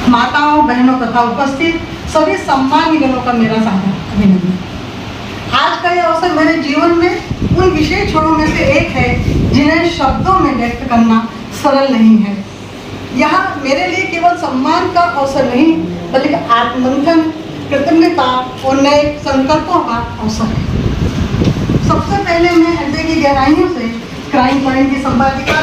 माताओं, बहनों तथा उपस्थित सभी सम्मानजनों का मेरा सादर अभिनंदन। आज का यह अवसर मेरे जीवन में उन विशेष क्षणों में से एक है जिन्हें शब्दों में व्यक्त करना सरल नहीं है। यह मेरे लिए केवल सम्मान का अवसर नहीं बल्कि आत्ममंथन, कृतज्ञता और नए संकल्पों का अवसर है। सबसे पहले मैं हृदय की गहराइयों से क्राइम पॉइंट की संपादिका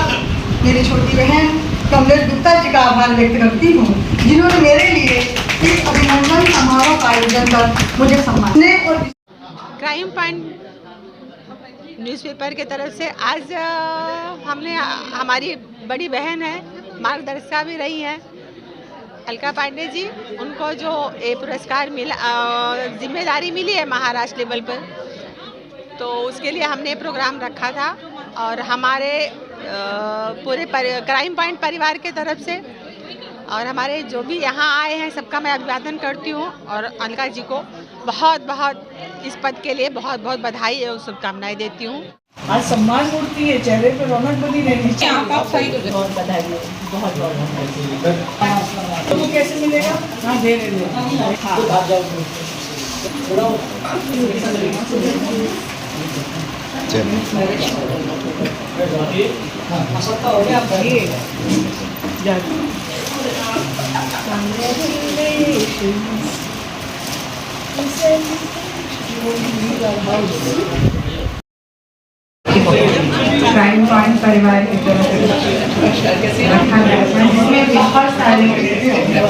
मेरी छोटी बहन कमलेश गुप्ता जी का आभार व्यक्त करती हूँ, जिन्होंने मेरे लिए इस अभिनंदन समारोह का आयोजन कर मुझे सम्मानित और क्राइम पॉइंट न्यूज़पेपर की तरफ से आज हमने हमारी बड़ी बहन है, मार्गदर्शिका भी रही हैं अलका पांडे जी, उनको जो ये पुरस्कार मिला, जिम्मेदारी मिली है महाराष्ट्र लेवल पर, तो उसके लिए हमने प्रोग्राम रखा था और हमारे पूरे क्राइम पॉइंट परिवार के तरफ से और हमारे जो भी यहाँ आए हैं सबका मैं अभिवादन करती हूँ और अलका जी को बहुत बहुत इस पद के लिए बहुत बहुत बधाई और शुभकामनाएं देती हूँ। आज सम्मान मूर्ति है, चेहरे पे रौनक बनी रहनी चाहिए। आप सही बहुत बधाई हो, बहुत बहुत तो कैसे मिलेगा? हाँ दे रहे क्राइम पॉइंट परिवार की तरफ से रखा गया था, जिसमें बहुत सारे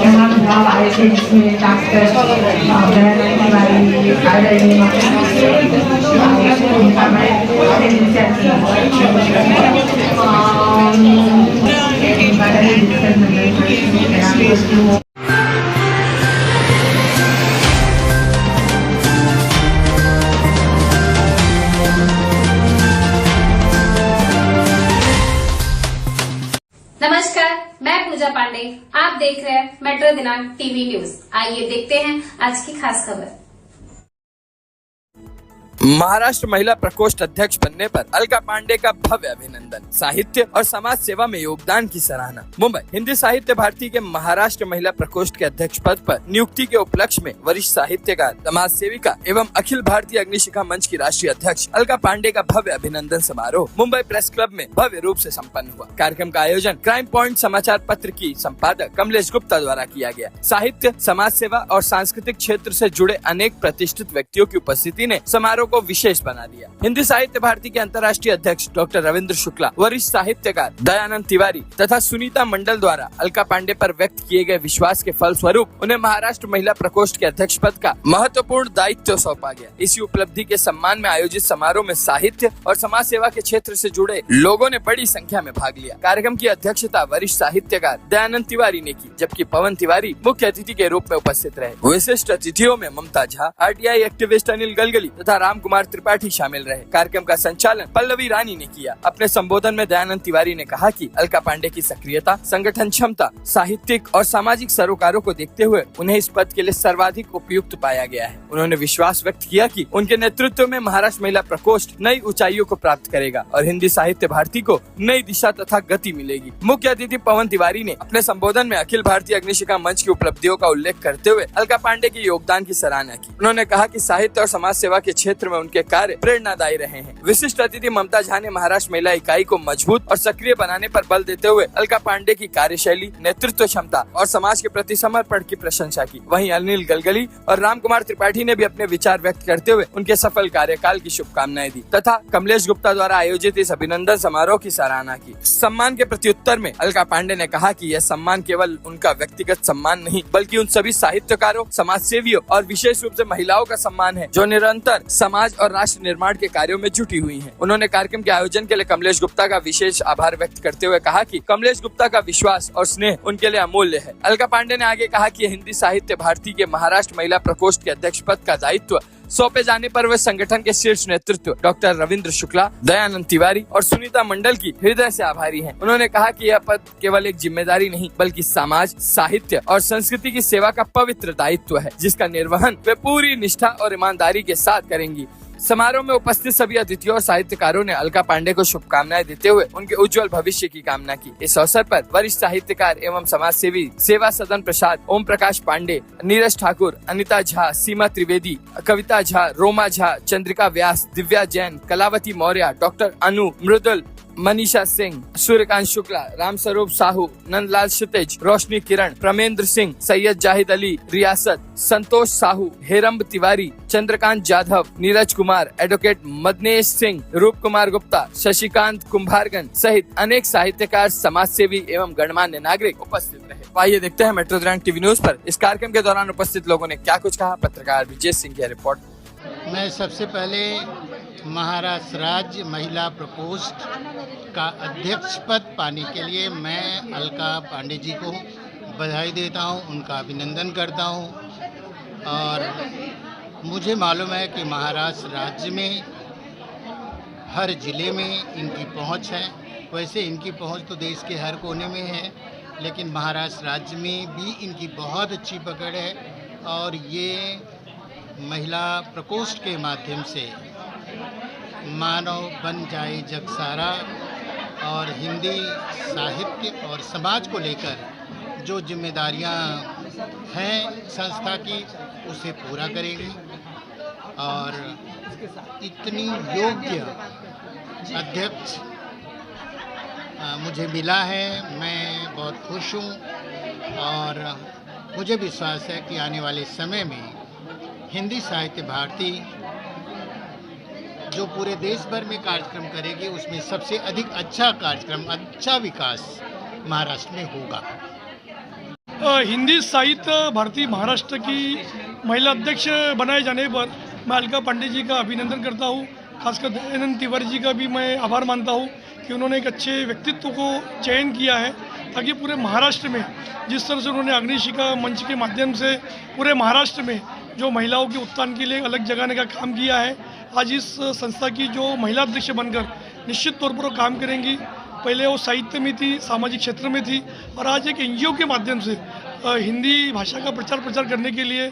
यहाँ भाव आए थे, जिसमें डॉक्टर तिवारी नमस्कार, मैं पूजा पांडे। आप देख रहे हैं मेट्रो दिनांक टीवी न्यूज। आइए देखते हैं आज की खास खबर। महाराष्ट्र महिला प्रकोष्ठ अध्यक्ष बनने पर अलका पांडे का भव्य अभिनंदन, साहित्य और समाज सेवा में योगदान की सराहना। मुंबई हिंदी साहित्य भारती के महाराष्ट्र महिला प्रकोष्ठ के अध्यक्ष पद पर नियुक्ति के उपलक्ष्य में वरिष्ठ साहित्यकार, समाज सेविका एवं अखिल भारतीय अग्निशिखा मंच की राष्ट्रीय अध्यक्ष अलका पांडे का भव्य अभिनंदन समारोह मुंबई प्रेस क्लब में भव्य रूप से सम्पन्न हुआ। कार्यक्रम का आयोजन क्राइम पॉइंट समाचार पत्र की संपादक कमलेश गुप्ता द्वारा किया गया। साहित्य, समाज सेवा और सांस्कृतिक क्षेत्र से जुड़े अनेक प्रतिष्ठित व्यक्तियों की उपस्थिति ने समारोह को विशेष बना दिया। हिंदी साहित्य भारती के अंतर्राष्ट्रीय अध्यक्ष डॉक्टर रविंद्र शुक्ला, वरिष्ठ साहित्यकार दयानंद तिवारी तथा सुनीता मंडल द्वारा अलका पांडे पर व्यक्त किए गए विश्वास के फल स्वरूप उन्हें महाराष्ट्र महिला प्रकोष्ठ के अध्यक्ष पद का महत्वपूर्ण दायित्व सौंपा गया। इसी उपलब्धि के सम्मान में आयोजित समारोह में साहित्य और समाज सेवा के क्षेत्र से जुड़े लोगों ने बड़ी संख्या में भाग लिया। कार्यक्रम की अध्यक्षता वरिष्ठ साहित्यकार दयानंद तिवारी ने की, जबकि पवन तिवारी मुख्य अतिथि के रूप में उपस्थित रहे। विशिष्ट अतिथियों में ममता झा, आरटीआई एक्टिविस्ट अनिल गलगली तथा राम कुमार त्रिपाठी शामिल रहे। कार्यक्रम का संचालन पल्लवी रानी ने किया। अपने संबोधन में दयानंद तिवारी ने कहा कि अलका पांडे की सक्रियता, संगठन क्षमता, साहित्यिक और सामाजिक सरोकारों को देखते हुए उन्हें इस पद के लिए सर्वाधिक उपयुक्त पाया गया है। उन्होंने विश्वास व्यक्त किया कि उनके नेतृत्व में महाराष्ट्र महिला प्रकोष्ठ नई ऊंचाइयों को प्राप्त करेगा और हिंदी साहित्य भारती को नई दिशा तथा गति मिलेगी। मुख्य अतिथि पवन तिवारी ने अपने संबोधन में अखिल भारतीय अग्निशिखा मंच की उपलब्धियों का उल्लेख करते हुए अलका पांडे के योगदान की सराहना की। उन्होंने कहा कि साहित्य और समाज सेवा के क्षेत्र में उनके कार्य प्रेरणादायी रहे हैं। विशिष्ट अतिथि ममता झा ने महाराष्ट्र महिला इकाई को मजबूत और सक्रिय बनाने पर बल देते हुए अलका पांडे की कार्यशैली, नेतृत्व क्षमता और समाज के प्रति समर्पण की प्रशंसा की। वहीं अनिल गलगली और राम कुमार त्रिपाठी ने भी अपने विचार व्यक्त करते हुए उनके सफल कार्यकाल की शुभकामनाएं दी तथा कमलेश गुप्ता द्वारा आयोजित इस अभिनंदन समारोह की सराहना की। सम्मान के प्रत्युत्तर में अलका पांडे ने कहा कि यह सम्मान केवल उनका व्यक्तिगत सम्मान नहीं बल्कि उन सभी साहित्यकारों, समाज सेवियों और विशेष रूप से महिलाओं का सम्मान है जो निरंतर समाज और राष्ट्र निर्माण के कार्यों में जुटी हुई हैं। उन्होंने कार्यक्रम के आयोजन के लिए कमलेश गुप्ता का विशेष आभार व्यक्त करते हुए कहा कि कमलेश गुप्ता का विश्वास और स्नेह उनके लिए अमूल्य है। अलका पांडे ने आगे कहा कि हिंदी साहित्य भारती के महाराष्ट्र महिला प्रकोष्ठ के अध्यक्ष पद का दायित्व सौंपे जाने पर वे संगठन के शीर्ष नेतृत्व डॉक्टर रविंद्र शुक्ला, दयानंद तिवारी और सुनीता मंडल की हृदय से आभारी हैं। उन्होंने कहा कि यह पद केवल एक जिम्मेदारी नहीं बल्कि समाज, साहित्य और संस्कृति की सेवा का पवित्र दायित्व है, जिसका निर्वहन वे पूरी निष्ठा और ईमानदारी के साथ करेंगी। समारोह में उपस्थित सभी अतिथियों और साहित्यकारों ने अलका पांडे को शुभकामनाएं देते हुए उनके उज्जवल भविष्य की कामना की। इस अवसर पर वरिष्ठ साहित्यकार एवं समाज सेवी सेवा सदन प्रसाद, ओम प्रकाश पांडे, नीरज ठाकुर, अनिता झा, सीमा त्रिवेदी, कविता झा, रोमा झा, चंद्रिका व्यास, दिव्या जैन, कलावती मौर्य, डॉक्टर अनु, मृदुल, मनीषा सिंह, सूर्यकांत शुक्ला, रामस्वरूप साहू, नंदलाल क्षितिज, रोशनी किरण, प्रमेंद्र सिंह, सैयद जाहिद अली, रियासत, संतोष साहू, हेरम्ब तिवारी, चंद्रकांत जाधव, नीरज कुमार, एडवोकेट मदनेश सिंह, रूप कुमार गुप्ता, शशिकांत कुंभारगन सहित अनेक साहित्यकार, समाज सेवी एवं गणमान्य नागरिक उपस्थित रहे। आइए देखते हैं मेट्रो दिनांक टीवी न्यूज पर इस कार्यक्रम के दौरान उपस्थित लोगों ने क्या कुछ कहा। पत्रकार विजय सिंह की रिपोर्ट। मैं सबसे पहले महाराष्ट्र राज्य महिला प्रकोष्ठ का अध्यक्ष पद पाने के लिए मैं अलका पांडे जी को बधाई देता हूं, उनका अभिनंदन करता हूं। और मुझे मालूम है कि महाराष्ट्र राज्य में हर ज़िले में इनकी पहुंच है। वैसे इनकी पहुंच तो देश के हर कोने में है, लेकिन महाराष्ट्र राज्य में भी इनकी बहुत अच्छी पकड़ है। और ये महिला प्रकोष्ठ के माध्यम से मानव बन जाए जग सारा और हिंदी साहित्य और समाज को लेकर जो जिम्मेदारियां हैं संस्था की उसे पूरा करेगी। और इतनी योग्य अध्यक्ष मुझे मिला है, मैं बहुत खुश हूँ। और मुझे विश्वास है कि आने वाले समय में हिंदी साहित्य भारती जो पूरे देश भर में कार्यक्रम करेगी उसमें सबसे अधिक अच्छा कार्यक्रम, अच्छा विकास महाराष्ट्र में होगा। हिंदी साहित्य भारती महाराष्ट्र की महिला अध्यक्ष बनाए जाने पर मैं अलका पांडे जी का अभिनंदन करता हूँ। खासकर दयानंद तिवारी जी का भी मैं आभार मानता हूँ कि उन्होंने एक अच्छे व्यक्तित्व को चयन किया है, ताकि पूरे महाराष्ट्र में जिस तरह से उन्होंने अग्निशिखा मंच के माध्यम से पूरे महाराष्ट्र में जो महिलाओं के उत्थान के लिए अलग जगाने का काम किया है, आज इस संस्था की जो महिला अध्यक्ष बनकर निश्चित तौर पर वो काम करेंगी। पहले वो साहित्य में थी, सामाजिक क्षेत्र में थी, और आज एक NGO के माध्यम से हिंदी भाषा का प्रचार करने के लिए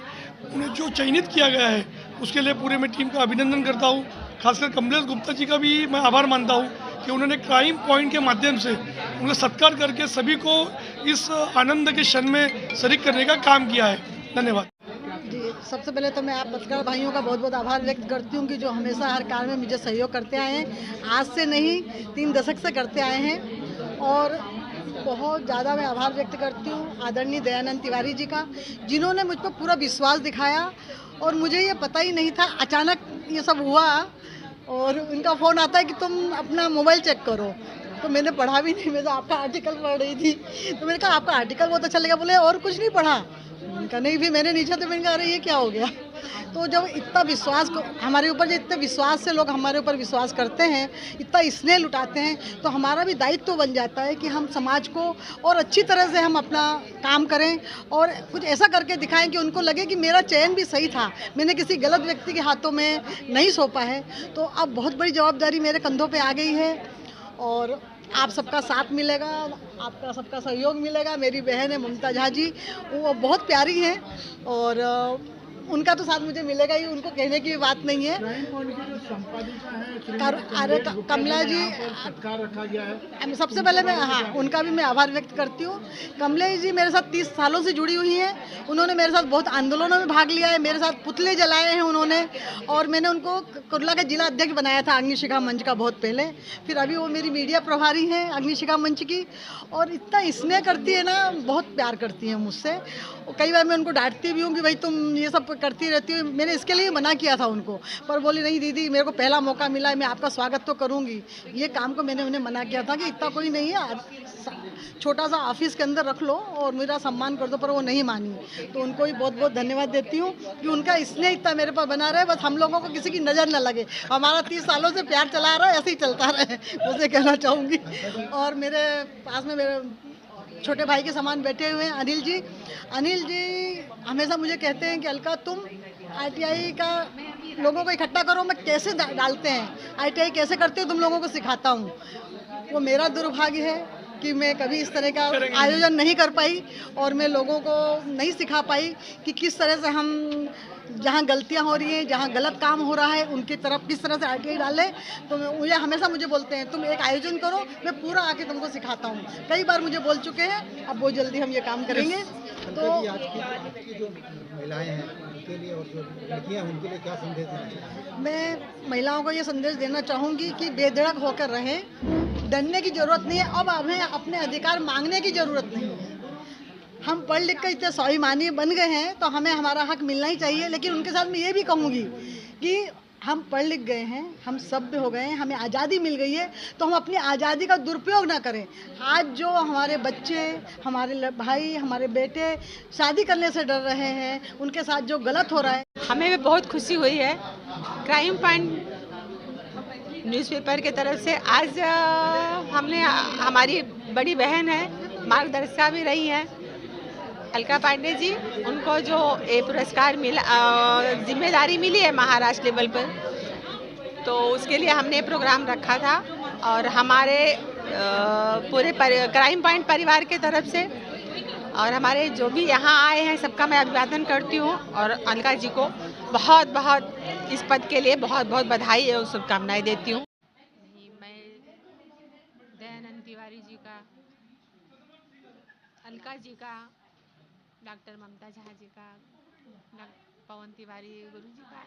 उन्हें जो चयनित किया गया है उसके लिए पूरे मैं टीम का अभिनंदन करता हूँ। खासकर कमलेश गुप्ता जी का भी मैं आभार मानता हूँ कि उन्होंने क्राइम पॉइंट के माध्यम से उनका सत्कार करके सभी को इस आनंद के क्षण में शरीक करने का काम किया है। धन्यवाद जी। सबसे पहले तो मैं आप पत्रकार भाइयों का बहुत बहुत आभार व्यक्त करती हूँ कि जो हमेशा हर कार्य में मुझे सहयोग करते आए हैं। आज से नहीं, 3 दशक से करते आए हैं। और बहुत ज़्यादा मैं आभार व्यक्त करती हूँ आदरणीय दयानंद तिवारी जी का, जिन्होंने मुझ पर पूरा विश्वास दिखाया। और मुझे ये पता ही नहीं था, अचानक ये सब हुआ और उनका फ़ोन आता है कि तुम अपना मोबाइल चेक करो। तो मैंने पढ़ा भी नहीं, मैं तो आपका आर्टिकल पढ़ रही थी। तो मैंने कहा आपका आर्टिकल बहुत अच्छा लगा। बोले और कुछ नहीं पढ़ा? मैंने कहा नहीं। भी मैंने नीचे तो मैंने कहा अरे ये क्या हो गया। तो जब इतना विश्वास हमारे ऊपर, जो इतने विश्वास से लोग हमारे ऊपर विश्वास करते हैं, इतना स्नेह लुटाते हैं, तो हमारा भी दायित्व बन जाता है कि हम समाज को और अच्छी तरह से हम अपना काम करें और कुछ ऐसा करके दिखाएं कि उनको लगे कि मेरा चयन भी सही था, मैंने किसी गलत व्यक्ति के हाथों में नहीं सौंपा है। तो अब बहुत बड़ी जिम्मेदारी मेरे कंधों पर आ गई है और आप सबका साथ मिलेगा, आपका सबका सहयोग मिलेगा। मेरी बहन है ममता झा जी, वो बहुत प्यारी हैं और उनका तो साथ मुझे मिलेगा ही, उनको कहने की बात नहीं है। अरे कमला जी, सबसे पहले मैं उनका भी मैं आभार व्यक्त करती हूँ। कमला जी मेरे साथ 30 सालों से जुड़ी हुई हैं। उन्होंने मेरे साथ बहुत आंदोलनों में भाग लिया है, मेरे साथ पुतले जलाए हैं उन्होंने। और मैंने उनको कुर्ला का जिला अध्यक्ष बनाया था अग्निशिखा मंच का बहुत पहले। फिर अभी वो मेरी मीडिया प्रभारी हैं अग्निशिखा मंच की। और इतना स्नेह करती है ना, बहुत प्यार करती है मुझसे। कई बार मैं उनको डांटती भी हूँ कि भाई तुम ये सब करती रहती हो। मैंने इसके लिए मना किया था उनको, पर बोली नहीं दीदी, मेरे को पहला मौका मिला है, मैं आपका स्वागत तो करूँगी। ये काम को मैंने उन्हें मना किया था कि इतना कोई नहीं है, छोटा सा ऑफिस के अंदर रख लो और मेरा सम्मान कर दो, पर वो नहीं मानी। तो उनको भी बहुत बहुत धन्यवाद देती हूँ कि उनका स्नेह इतना मेरे पर बना रहे, बस हम लोगों को किसी की नज़र न लगे। हमारा 30 सालों से प्यार चला रहा है, ऐसे ही चलता रहे, उसे कहना चाहूँगी। और मेरे पास में मेरे छोटे भाई के समान बैठे हुए हैं अनिल जी। अनिल जी हमेशा मुझे कहते हैं कि अलका तुम ITI का लोगों को इकट्ठा करो, मैं कैसे डालते हैं ITI कैसे करते हो तुम लोगों को सिखाता हूँ। वो मेरा दुर्भाग्य है कि मैं कभी इस तरह का आयोजन नहीं कर पाई और मैं लोगों को नहीं सिखा पाई कि किस तरह से हम जहाँ गलतियाँ हो रही हैं, जहाँ गलत काम हो रहा है, उनकी तरफ किस तरह से RTI डालें। तो मुझे हमेशा मुझे बोलते हैं तुम एक आयोजन करो, मैं पूरा आके तुमको सिखाता हूँ। कई बार मुझे बोल चुके हैं, अब बहुत जल्दी हम ये काम करेंगे। तो आज की जो महिलाएं हैं उनके लिए और जो लड़कियां उनके लिए क्या संदेश देना चाहिए? मैं महिलाओं को ये संदेश देना चाहूँगी कि बेधड़क होकर रहें, डरने की ज़रूरत नहीं है। अब हमें अपने अधिकार मांगने की ज़रूरत नहीं है। हम पढ़ लिख कर इतने स्वाभिमानी बन गए हैं तो हमें हमारा हक मिलना ही चाहिए। लेकिन उनके साथ मैं ये भी कहूँगी कि हम पढ़ लिख गए हैं, हम सभ्य हो गए हैं, हमें आज़ादी मिल गई है, तो हम अपनी आज़ादी का दुरुपयोग ना करें। आज जो हमारे बच्चे, हमारे भाई, हमारे बेटे शादी करने से डर रहे हैं, उनके साथ जो गलत हो रहा है, हमें भी बहुत खुशी हुई है। क्राइम पॉइंट न्यूज़पेपर की तरफ से आज हमने, हमारी बड़ी बहन है, मार्गदर्शिका भी रही है अलका पांडे जी, उनको जो ये पुरस्कार मिला, जिम्मेदारी मिली है महाराष्ट्र लेवल पर, तो उसके लिए हमने प्रोग्राम रखा था। और हमारे पूरे क्राइम पॉइंट परिवार के तरफ से और हमारे जो भी यहाँ आए हैं सबका मैं अभिवादन करती हूँ और अलका जी को बहुत बहुत इस पद के लिए बहुत बहुत बधाई और शुभकामनाएं देती हूँ। मैं दयानंद तिवारी जी का, अलका जी का, डॉक्टर ममता झा जी का, पवन तिवारी गुरु जी का,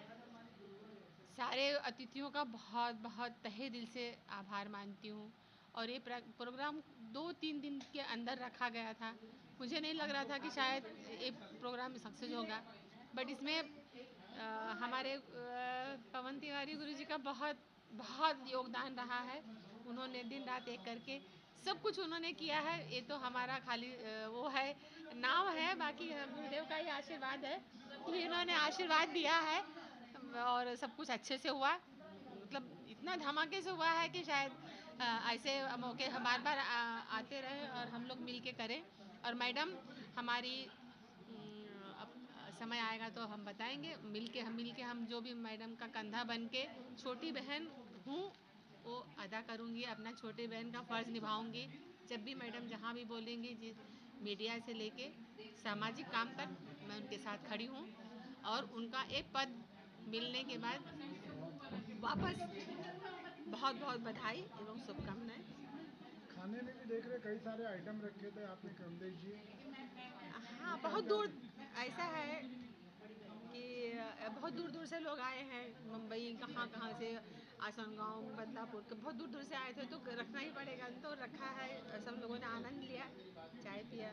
सारे अतिथियों का बहुत बहुत तहे दिल से आभार मानती हूँ। और ये प्रोग्राम 2-3 दिन के अंदर रखा गया था। मुझे नहीं लग रहा था कि शायद ये प्रोग्राम सक्सेस होगा, बट इसमें हमारे पवन तिवारी गुरु जी का बहुत बहुत योगदान रहा है। उन्होंने दिन रात एक करके सब कुछ उन्होंने किया है। ये तो हमारा खाली वो है, नाम है, बाकी गुरुदेव का ही आशीर्वाद है कि इन्होंने आशीर्वाद दिया है और सब कुछ अच्छे से हुआ। मतलब इतना धमाके से हुआ है कि शायद ऐसे मौके बार बार आते रहे और हम लोग मिल के करें। और मैडम हमारी समय आएगा तो हम बताएंगे, मिल के हम जो भी मैडम का कंधा बन के छोटी बहन हूँ वो अदा करूँगी, अपना छोटी बहन का फ़र्ज़ निभाऊँगी। जब भी मैडम जहाँ भी बोलेंगी, मीडिया से लेके सामाजिक काम तक मैं उनके साथ खड़ी हूँ। और उनका एक पद मिलने के बाद वापस बहुत बहुत बधाई एवं शुभकामनाएं। खाने में भी देख रहे कई सारे आइटम रखे थे आपने, कमलेश जी। हाँ, बहुत दूर ऐसा है कि बहुत दूर दूर से लोग आए हैं, मुंबई कहाँ से, आसनगांव, बदलापुर के बहुत दूर दूर से आए थे, तो रखना ही पड़ेगा। तो रखा है, सब लोगों ने आनंद लिया, चाय पिया।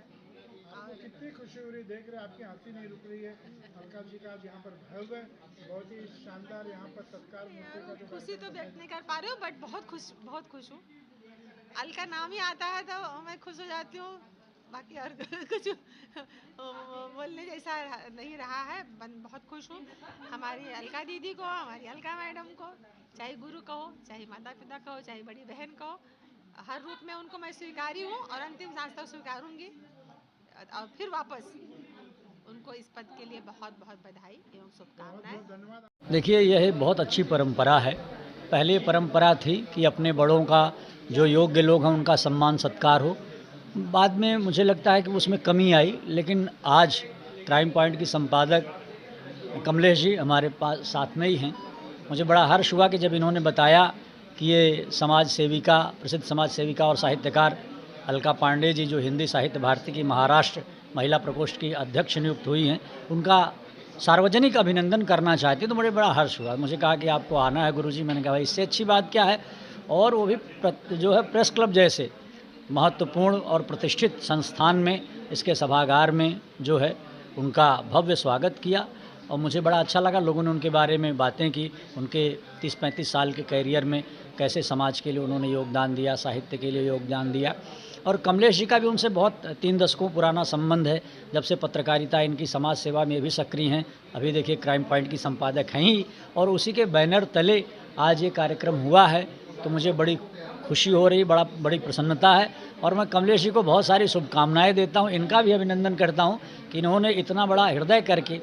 और कितनी खुशी हो रही, देख रहे आपकी हंसी नहीं रुक रही है। अलका जी का यहाँ पर भव्य, बहुत ही शानदार यहाँ पर सत्कार मूर्ति का जो खुशी तो व्यक्त नहीं कर पा रही हूँ, बट बहुत खुश हूँ। अलका नाम ही आता है तो मैं खुश हो जाती हूँ। बाकी और कुछ बोलने जैसा नहीं रहा है। बहुत खुश हूँ हमारी अलका दीदी को, हमारी अलका मैडम को, चाहे गुरु कहो, चाहे माता पिता कहो, चाहे बड़ी बहन कहो, हर रूप में उनको मैं स्वीकारी हूँ और अंतिम सांस तक स्वीकारूंगी। और फिर वापस उनको इस पद के लिए बहुत बहुत बधाई एवं शुभकामनाएं। देखिए, यह बहुत अच्छी परंपरा है। पहले परंपरा थी कि अपने बड़ों का, जो योग्य लोग हैं उनका सम्मान सत्कार हो। बाद में मुझे लगता है कि उसमें कमी आई, लेकिन आज क्राइम पॉइंट की संपादक कमलेश जी हमारे पास साथ में ही हैं। मुझे बड़ा हर्ष हुआ कि जब इन्होंने बताया कि ये समाज सेविका, प्रसिद्ध समाज सेविका और साहित्यकार अलका पांडे जी, जो हिंदी साहित्य भारती की महाराष्ट्र महिला प्रकोष्ठ की अध्यक्ष नियुक्त हुई हैं, उनका सार्वजनिक अभिनंदन करना चाहती हैं। तो मुझे बड़ा हर्ष हुआ। मुझे कहा कि आपको आना है गुरुजी। मैंने कहा भाई इससे अच्छी बात क्या है। और वो भी जो है प्रेस क्लब जैसे महत्वपूर्ण और प्रतिष्ठित संस्थान में, इसके सभागार में जो है उनका भव्य स्वागत किया। और मुझे बड़ा अच्छा लगा, लोगों ने उनके बारे में बातें की, उनके 30-35 साल के कैरियर में कैसे समाज के लिए उन्होंने योगदान दिया, साहित्य के लिए योगदान दिया। और कमलेश जी का भी उनसे बहुत 3 दशकों पुराना संबंध है, जब से पत्रकारिता, इनकी समाज सेवा में भी सक्रिय हैं। अभी देखिए क्राइम पॉइंट की संपादक हैं ही, और उसी के बैनर तले आज ये कार्यक्रम हुआ है। तो मुझे बड़ी खुशी हो रही, बड़ी प्रसन्नता है। और मैं कमलेश जी को बहुत सारी शुभकामनाएं देता हूं। इनका भी अभिनंदन करता हूं कि इन्होंने इतना बड़ा हृदय करके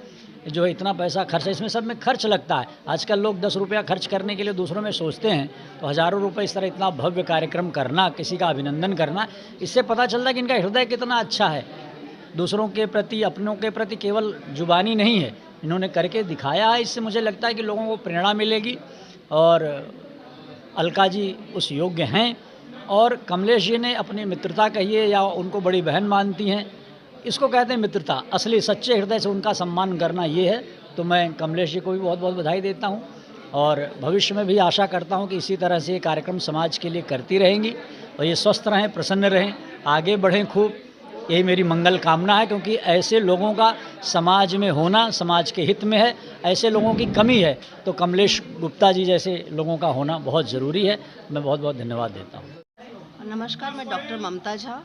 जो है इतना पैसा खर्च है, इसमें सब में खर्च लगता है। आजकल लोग 10 रुपया खर्च करने के लिए दूसरों में सोचते हैं, तो हज़ारों रुपए इस तरह इतना भव्य कार्यक्रम करना, किसी का अभिनंदन करना, इससे पता चलता है कि इनका हृदय कितना अच्छा है। दूसरों के प्रति, अपनों के प्रति केवल जुबानी नहीं है, इन्होंने करके दिखाया है। इससे मुझे लगता है कि लोगों को प्रेरणा मिलेगी और अलका जी उस योग्य हैं। और कमलेश जी ने अपनी मित्रता कहिए या उनको बड़ी बहन मानती हैं, इसको कहते हैं मित्रता। असली सच्चे हृदय से उनका सम्मान करना ये है। तो मैं कमलेश जी को भी बहुत बहुत बधाई देता हूँ और भविष्य में भी आशा करता हूँ कि इसी तरह से ये कार्यक्रम समाज के लिए करती रहेंगी और ये स्वस्थ रहें, प्रसन्न रहें, आगे बढ़ें खूब। यही मेरी मंगल कामना है, क्योंकि ऐसे लोगों का समाज में होना समाज के हित में है। ऐसे लोगों की कमी है, तो कमलेश गुप्ता जी जैसे लोगों का होना बहुत ज़रूरी है। मैं बहुत बहुत धन्यवाद देता हूँ। नमस्कार, मैं डॉक्टर ममता झा,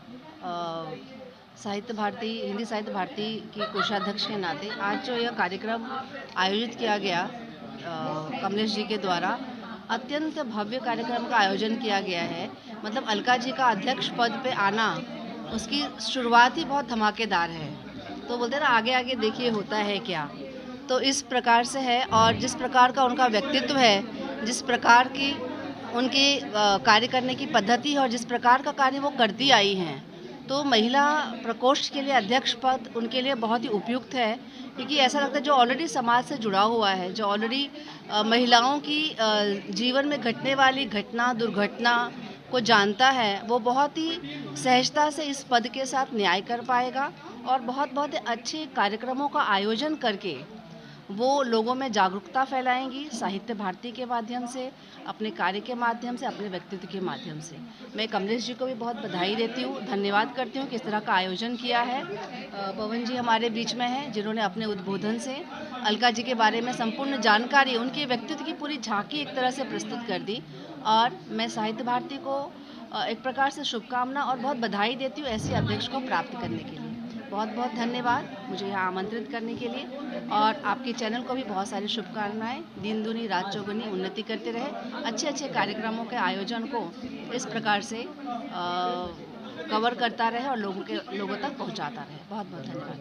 साहित्य भारती, हिंदी साहित्य भारती की कोषाध्यक्ष के नाते आज जो यह कार्यक्रम आयोजित किया गया कमलेश जी के द्वारा, अत्यंत भव्य कार्यक्रम का आयोजन किया गया है। मतलब अलका जी का अध्यक्ष पद पे आना, उसकी शुरुआत ही बहुत धमाकेदार है। तो बोलते हैं ना, आगे आगे देखिए होता है क्या। तो इस प्रकार से है और जिस प्रकार का उनका व्यक्तित्व है, जिस प्रकार की उनकी कार्य करने की पद्धति है और जिस प्रकार का कार्य वो करती आई हैं, तो महिला प्रकोष्ठ के लिए अध्यक्ष पद उनके लिए बहुत ही उपयुक्त है। क्योंकि ऐसा लगता है जो ऑलरेडी समाज से जुड़ा हुआ है, जो ऑलरेडी महिलाओं की जीवन में घटने वाली घटना दुर्घटना को जानता है, वो बहुत ही सहजता से इस पद के साथ न्याय कर पाएगा और बहुत बहुत अच्छे कार्यक्रमों का आयोजन करके वो लोगों में जागरूकता फैलाएंगी, साहित्य भारती के माध्यम से, अपने कार्य के माध्यम से, अपने व्यक्तित्व के माध्यम से। मैं कमलेश जी को भी बहुत बधाई देती हूँ, धन्यवाद करती हूँ कि इस तरह का आयोजन किया है। पवन जी हमारे बीच में हैं, जिन्होंने अपने उद्बोधन से अलका जी के बारे में संपूर्ण जानकारी, उनके व्यक्तित्व की पूरी झांकी एक तरह से प्रस्तुत कर दी। और मैं साहित्य भारती को एक प्रकार से शुभकामना और बहुत बधाई देती हूँ ऐसे अध्यक्ष को प्राप्त करने के लिए। बहुत बहुत धन्यवाद मुझे यहाँ आमंत्रित करने के लिए, और आपके चैनल को भी बहुत सारी शुभकामनाएं। दिन दूनी रात चौगुनी उन्नति करते रहे, अच्छे अच्छे कार्यक्रमों के आयोजन को इस प्रकार से कवर करता रहे और लोगों तक पहुँचाता रहे। बहुत बहुत धन्यवाद।